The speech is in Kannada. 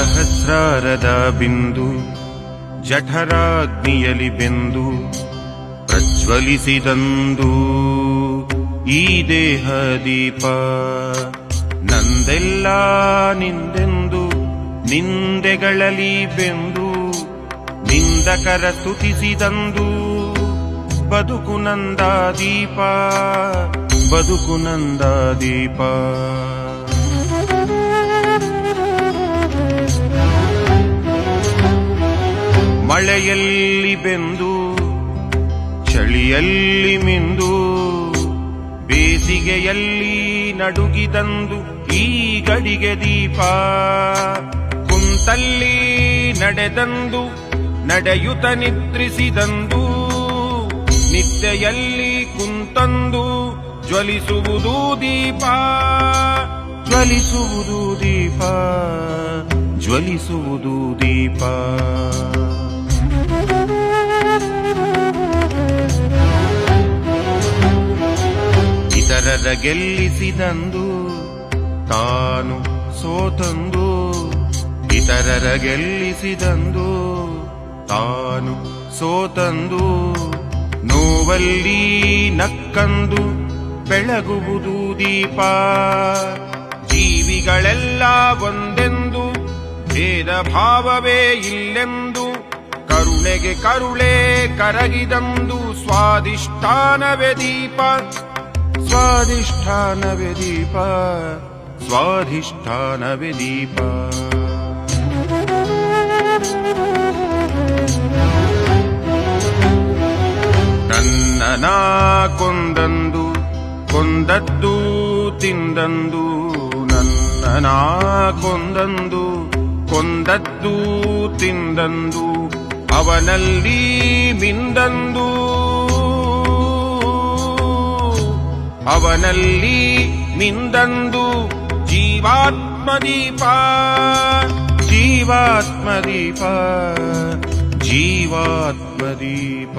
ಸಹಸ್ರಾರದ ಬಿಂದು ಜಠರಾಗ್ನಿಯಲಿ ಬೆಂದು ಪ್ರಜ್ವಲಿಸಿದಂದು ಈ ದೇಹ ದೀಪ. ನಂದೆಲ್ಲ ನಿಂದೆಂದು ನಿಂದೆಗಳಲ್ಲಿ ಬೆಂದು ನಿಂದಕರ ಸ್ತುತಿಸಿದಂದು ಬದುಕು ನಂದ ದೀಪ, ಬದುಕು ನಂದ ದೀಪ. ಮಳೆಯಲ್ಲಿ ಬೆಂದು ಚಳಿಯಲ್ಲಿ ಮಿಂದು ಬೇಸಿಗೆಯಲ್ಲಿ ನಡುಗಿದಂದು ಈ ಗಡಿಗೆ ದೀಪ. ಕುಂತಲ್ಲಿ ನಡೆದಂದು ನಡೆಯುತ್ತ ನಿದ್ರಿಸಿದಂದು ನಿದ್ದೆಯಲ್ಲಿ ಕುಂತಂದು ಜ್ವಲಿಸುವುದು ದೀಪ, ಜ್ವಲಿಸುವುದು ದೀಪ, ಜ್ವಲಿಸುವುದು ದೀಪ. ಇತರರ ಗೆಲ್ಲಿಸಿದಂದು ತಾನು ಸೋತಂದು, ಇತರರ ಗೆಲ್ಲಿಸಿದಂದು ತಾನು ಸೋತಂದು ನೋವಲ್ಲಿ ನಕ್ಕಂದು ಬೆಳಗುವುದು ದೀಪ. ಜೀವಿಗಳೆಲ್ಲ ಒಂದೆಂದು ಭೇದ ಭಾವವೇ ಇಲ್ಲೆಂದು ಕರುಣೆಗೆ ಕರುಳೇ ಕರಗಿದಂದು ಸ್ವಾಧಿಷ್ಠಾನವೇ ದೀಪ, ಸ್ವಾಧಿಷ್ಠಾನವೇ ದೀಪ, ಸ್ವಾಧಿಷ್ಠಾನವೇ ದೀಪ. ನನ್ನನ ಕೊಂದಂದು ಕೊಂದದ್ದು ತಿಂದಂದು, ನನ್ನನ ಕೊಂದಂದು ಕೊಂದದ್ದು ತಿಂದಂದು ಅವನಲ್ಲಿ ಮಿಂದಂದು, ಅವನಲ್ಲಿ ಮಿಂದಂದು ಜೀವಾತ್ಮದೀಪ, ಜೀವಾತ್ಮದೀಪ, ಜೀವಾತ್ಮದೀಪ.